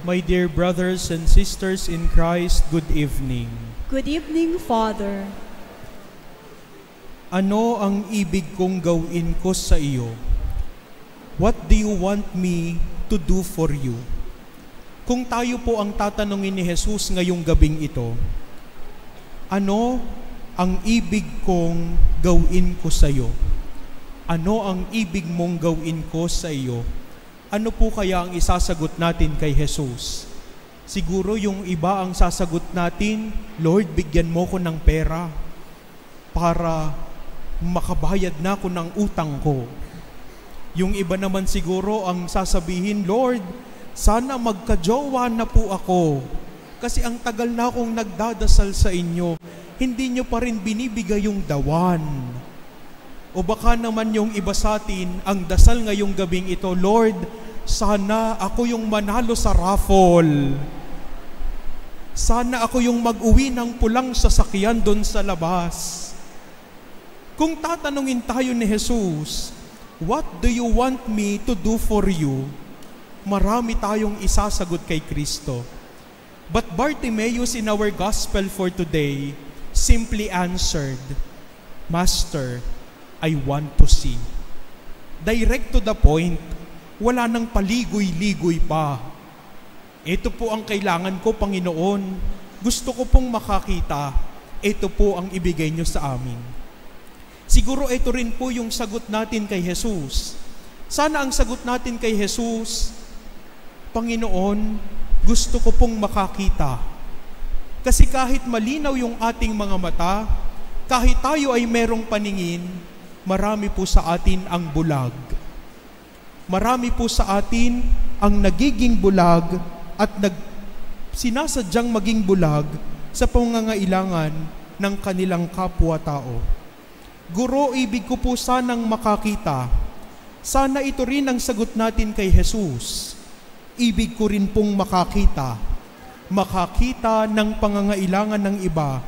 My dear brothers and sisters in Christ, good evening. Good evening, Father. Ano ang ibig kong gawin ko sa iyo? What do you want me to do for you? Kung tayo po ang tatanungin ni Jesus ngayong gabing ito, ano ang ibig kong gawin ko sa iyo? Ano ang ibig mong gawin ko sa iyo? Ano po kaya ang isasagot natin kay Jesus? Siguro yung iba ang sasagot natin, Lord, bigyan mo ko ng pera para makabayad na ako ng utang ko. Yung iba naman siguro ang sasabihin, Lord, sana magka-jowa na po ako. Kasi ang tagal na akong nagdadasal sa inyo, hindi nyo pa rin binibigay yung dawan. O baka naman yung iba sa atin, ang dasal ngayong gabing ito, Lord, sana ako yung manalo sa raffle. Sana ako yung mag-uwi ng pulang sasakyan doon sa labas. Kung tatanungin tayo ni Jesus, what do you want me to do for you? Marami tayong isasagot kay Kristo. But Bartimaeus in our gospel for today simply answered, Master, I want to see. Direct to the point, wala nang paligoy-ligoy pa. Ito po ang kailangan ko, Panginoon. Gusto ko pong makakita. Ito po ang ibigay niyo sa amin. Siguro ito rin po yung sagot natin kay Jesus. Sana ang sagot natin kay Jesus, Panginoon, gusto ko pong makakita. Kasi kahit malinaw yung ating mga mata, kahit tayo ay merong paningin, marami po sa atin ang bulag. Marami po sa atin ang nagiging bulag at sinasadyang maging bulag sa pangangailangan ng kanilang kapwa-tao. Guro, ibig ko po sanang makakita. Sana ito rin ang sagot natin kay Jesus. Ibig ko rin pong makakita. Makakita ng pangangailangan ng iba.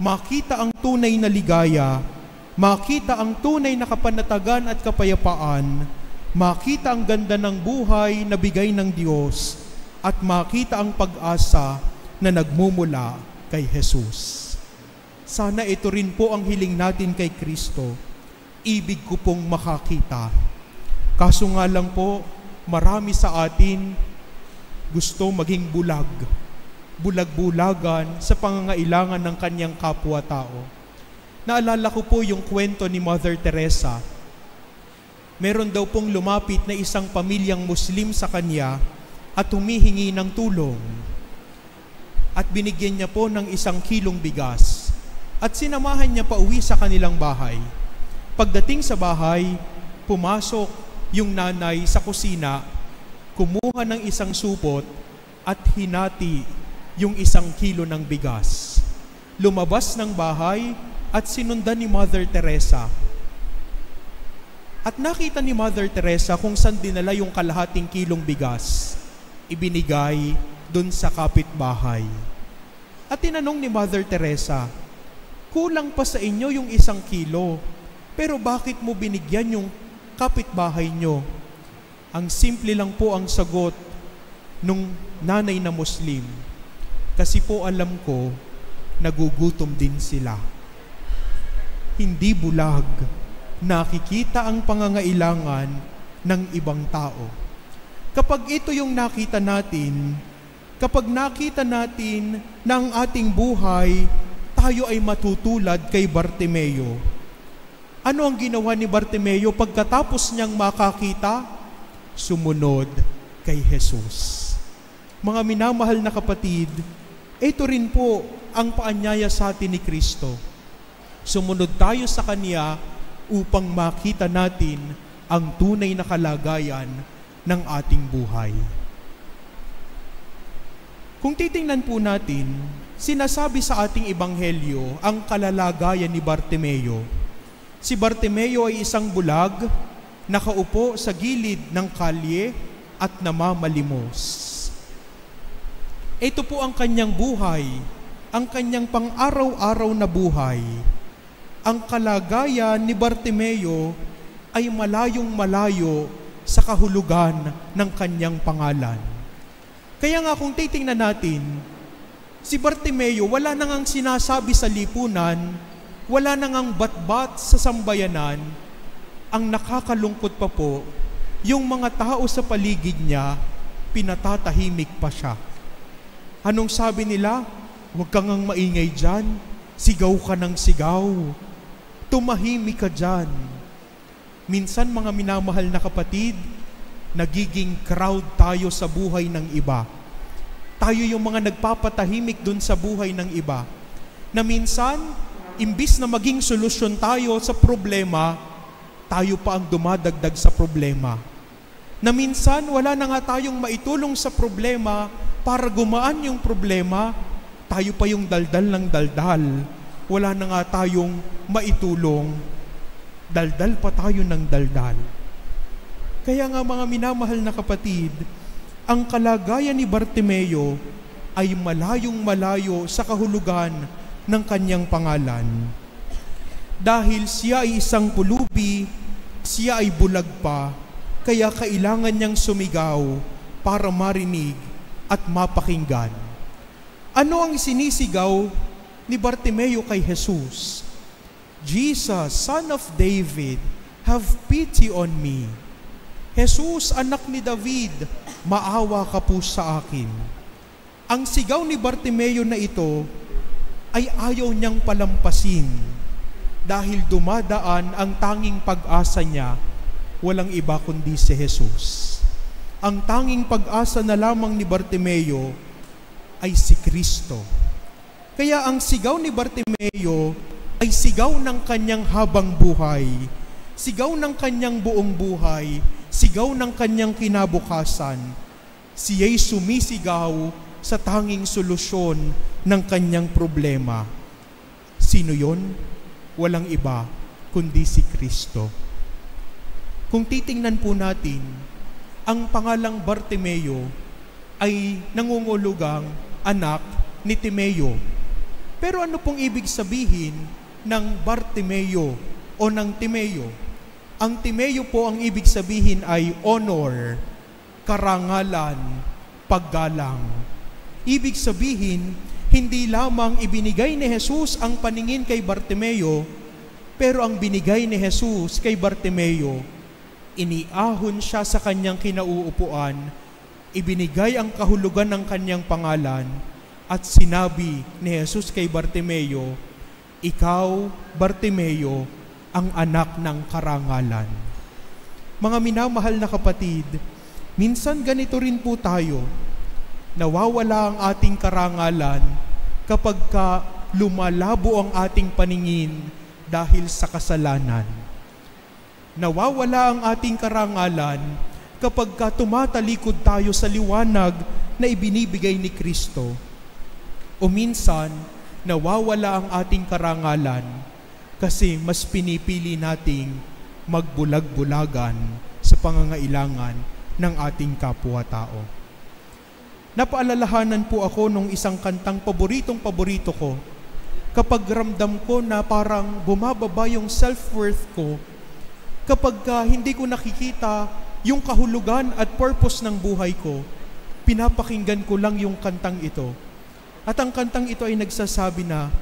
Makita ang tunay na ligaya. Makita ang tunay na kapanatagan at kapayapaan. Makita ang ganda ng buhay na bigay ng Diyos at makita ang pag-asa na nagmumula kay Jesus. Sana ito rin po ang hiling natin kay Kristo. Ibig ko pong makakita. Kaso nga lang po, marami sa atin gusto maging bulag. Bulag-bulagan sa pangangailangan ng kanyang kapwa-tao. Naalala ko po yung kwento ni Mother Teresa. Meron daw pong lumapit na isang pamilyang Muslim sa kanya at humihingi ng tulong. At binigyan niya po ng 1 kilong bigas. At sinamahan niya pa uwi sa kanilang bahay. Pagdating sa bahay, pumasok yung nanay sa kusina, kumuha ng 1 supot at hinati yung 1 kilo ng bigas. Lumabas ng bahay at sinundan ni Mother Teresa. At nakita ni Mother Teresa kung saan dinala yung kalahating kilong bigas. Ibinigay dun sa kapitbahay. At tinanong ni Mother Teresa, kulang pa sa inyo yung 1 kilo, pero bakit mo binigyan yung kapitbahay nyo? Ang simple lang po ang sagot nung nanay na Muslim. Kasi po alam ko, nagugutom din sila. Hindi bulag. Nakikita ang pangangailangan ng ibang tao. Kapag ito yung nakita natin, kapag nakita natin na ang ating buhay, tayo ay matutulad kay Bartimeo. Ano ang ginawa ni Bartimeo pagkatapos niyang makakita? Sumunod kay Jesus. Mga minamahal na kapatid, ito rin po ang paanyaya sa atin ni Kristo. Sumunod tayo sa Kanya upang makita natin ang tunay na kalagayan ng ating buhay. Kung titingnan po natin, sinasabi sa ating ebanghelyo ang kalalagayan ni Bartimeo. Si Bartimeo ay isang bulag, nakaupo sa gilid ng kalye at namamalimos. Ito po ang kanyang buhay, ang kanyang pang-araw-araw na buhay. Ang kalagayan ni Bartimeo ay malayong malayo sa kahulugan ng kanyang pangalan. Kaya nga kung titingnan natin, si Bartimeo wala nang sinasabi sa lipunan, wala nang batbat sa sambayanan. Ang nakakalungkot pa po, yung mga tao sa paligid niya, pinatatahimik pa siya. Anong sabi nila? Huwag kang maingay dyan, sigaw ka ng sigaw, tumahimik ka dyan. Minsan mga minamahal na kapatid, nagiging crowd tayo sa buhay ng iba. Tayo yung mga nagpapatahimik dun sa buhay ng iba. Na minsan, imbis na maging solusyon tayo sa problema, tayo pa ang dumadagdag sa problema. Na minsan, wala na nga tayong maitulong sa problema para gumaan yung problema, tayo pa yung daldal ng daldal. Wala na nga tayong maitulong, daldal pa tayo ng daldal. Kaya nga mga minamahal na kapatid, ang kalagayan ni Bartimeo ay malayong-malayo sa kahulugan ng kanyang pangalan. Dahil siya ay isang pulubi, siya ay bulag pa, kaya kailangan niyang sumigaw para marinig at mapakinggan. Ano ang sinisigaw ni Bartimeo kay Jesus? Jesus, Son of David, have pity on me. Jesus, anak ni David, maawa ka po sa akin. Ang sigaw ni Bartimeo na ito ay ayaw niyang palampasin dahil dumadaan ang tanging pag-asa niya, walang iba kundi si Jesus. Ang tanging pag-asa na lamang ni Bartimeo ay si Kristo. Kaya ang sigaw ni Bartimeo ay sigaw ng kanyang habang buhay, sigaw ng kanyang buong buhay, sigaw ng kanyang kinabukasan. Siya'y sumisigaw sa tanging solusyon ng kanyang problema. Sino yon? Walang iba kundi si Kristo. Kung titingnan po natin, ang pangalang Bartimeo ay nangungulugang anak ni Timeo. Pero ano pong ibig sabihin ng Bartimeo o ng Timeo? Ang Timeo po ang ibig sabihin ay honor, karangalan, paggalang. Ibig sabihin, hindi lamang ibinigay ni Jesus ang paningin kay Bartimeo, pero ang binigay ni Jesus kay Bartimeo, iniahon siya sa kanyang kinauupuan, ibinigay ang kahulugan ng kanyang pangalan, at sinabi ni Jesus kay Bartimeo, ikaw, Bartimeo, ang anak ng karangalan. Mga minamahal na kapatid, minsan ganito rin po tayo. Nawawala ang ating karangalan kapag lumalabo ang ating paningin dahil sa kasalanan. Nawawala ang ating karangalan kapag tumatalikod tayo sa liwanag na ibinibigay ni Kristo. O minsan, nawawala ang ating karangalan kasi mas pinipili nating magbulag-bulagan sa pangangailangan ng ating kapwa-tao. Napaalalahanan po ako nung isang kantang paboritong-paborito ko kapag ramdam ko na parang bumababa yung self-worth ko, kapag hindi ko nakikita yung kahulugan at purpose ng buhay ko, pinapakinggan ko lang yung kantang ito. At ang kantang ito ay nagsasabi na,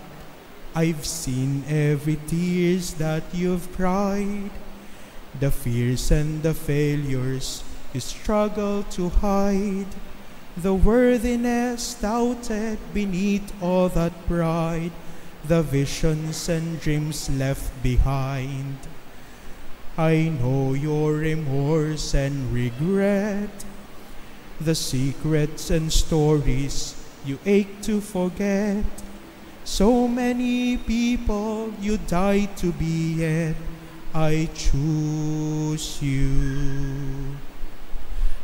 I've seen every tears that you've cried, the fears and the failures you struggle to hide, the worthiness doubted beneath all that pride, the visions and dreams left behind. I know your remorse and regret, the secrets and stories you ache to forget. So many people you died to be, yet I choose you.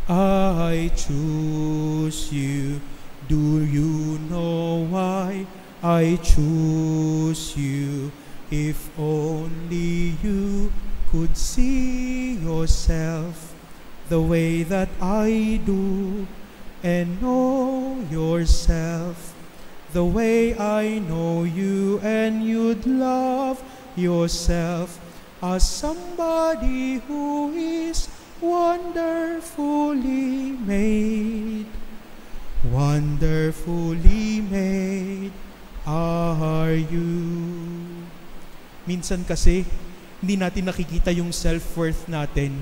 I choose you. Do you know why I choose you? If only you could see yourself the way that I do, and know yourself the way I know you, and you'd love yourself as somebody who is wonderfully made. Wonderfully made are you. Minsan kasi, hindi natin nakikita yung self-worth natin.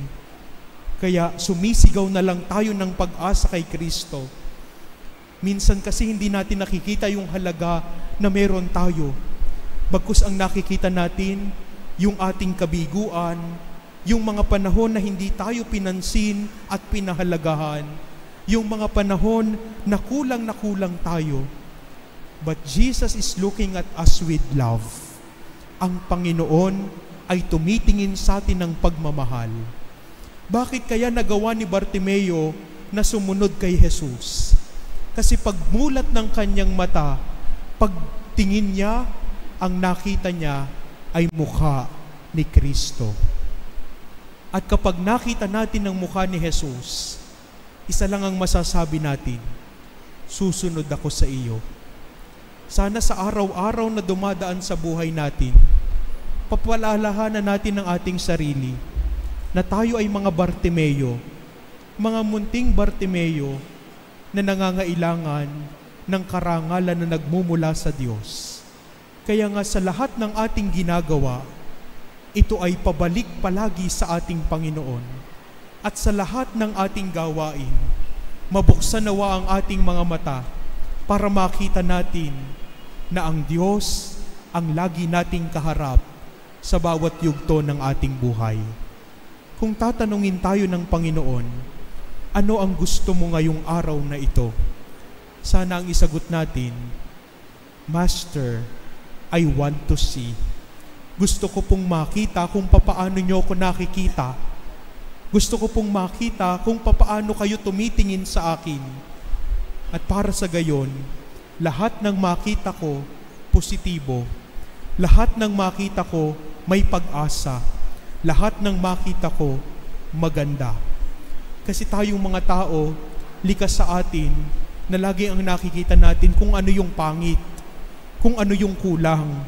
Kaya sumisigaw na lang tayo ng pag-asa kay Kristo. Minsan kasi hindi natin nakikita yung halaga na meron tayo. Bagkus ang nakikita natin, yung ating kabiguan, yung mga panahon na hindi tayo pinansin at pinahalagahan, yung mga panahon na kulang tayo. But Jesus is looking at us with love. Ang Panginoon ay tumitingin sa atin ng pagmamahal. Bakit kaya nagawa ni Bartimeo na sumunod kay Jesus? Kasi pagmulat ng kanyang mata, pagtingin niya, ang nakita niya ay mukha ni Kristo. At kapag nakita natin ang mukha ni Jesus, isa lang ang masasabi natin, susunod ako sa iyo. Sana sa araw-araw na dumadaan sa buhay natin, papalalahanan natin ang ating sarili na tayo ay mga Bartimeo, mga munting Bartimeo na nangangailangan ng karangalan na nagmumula sa Diyos. Kaya nga sa lahat ng ating ginagawa, ito ay pabalik palagi sa ating Panginoon. At sa lahat ng ating gawain, mabuksan nawa ang ating mga mata para makita natin na ang Diyos ang lagi nating kaharap sa bawat yugto ng ating buhay. Kung tatanungin tayo ng Panginoon, ano ang gusto mo ngayong araw na ito? Sana ang isagot natin, Master, I want to see. Gusto ko pong makita kung papaano niyo ako nakikita. Gusto ko pong makita kung papaano kayo tumitingin sa akin. At para sa gayon, lahat ng makita ko, positibo. Lahat ng makita ko, may pag-asa. Lahat ng makita ko, maganda. Kasi tayong mga tao, likas sa atin, na lagi ang nakikita natin kung ano yung pangit, kung ano yung kulang,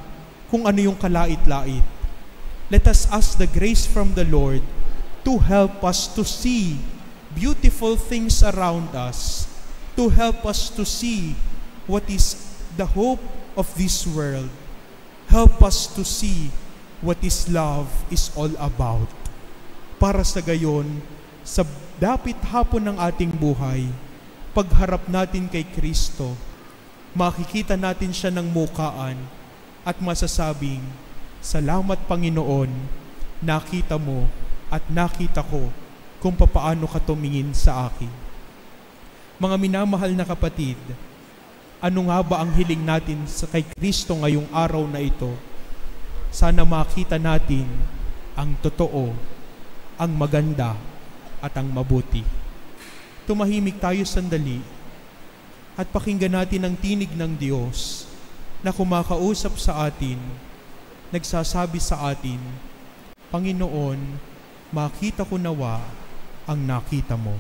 kung ano yung kalait-lait. Let us ask the grace from the Lord to help us to see beautiful things around us, to help us to see what is the hope of this world. Help us to see what is love is all about. Para sa gayon, sa dapit hapon ng ating buhay, pagharap natin kay Kristo, makikita natin siya ng mukaan at masasabing, salamat Panginoon, nakita mo at nakita ko kung papaano ka tumingin sa akin. Mga minamahal na kapatid, ano nga ba ang hiling natin sa kay Kristo ngayong araw na ito? Sana makita natin ang totoo, ang maganda at ang mabuti. Tumahimik tayo sandali at pakinggan natin ang tinig ng Diyos na kumakausap sa atin, nagsasabi sa atin, Panginoon, makita ko nawa ang nakita mo.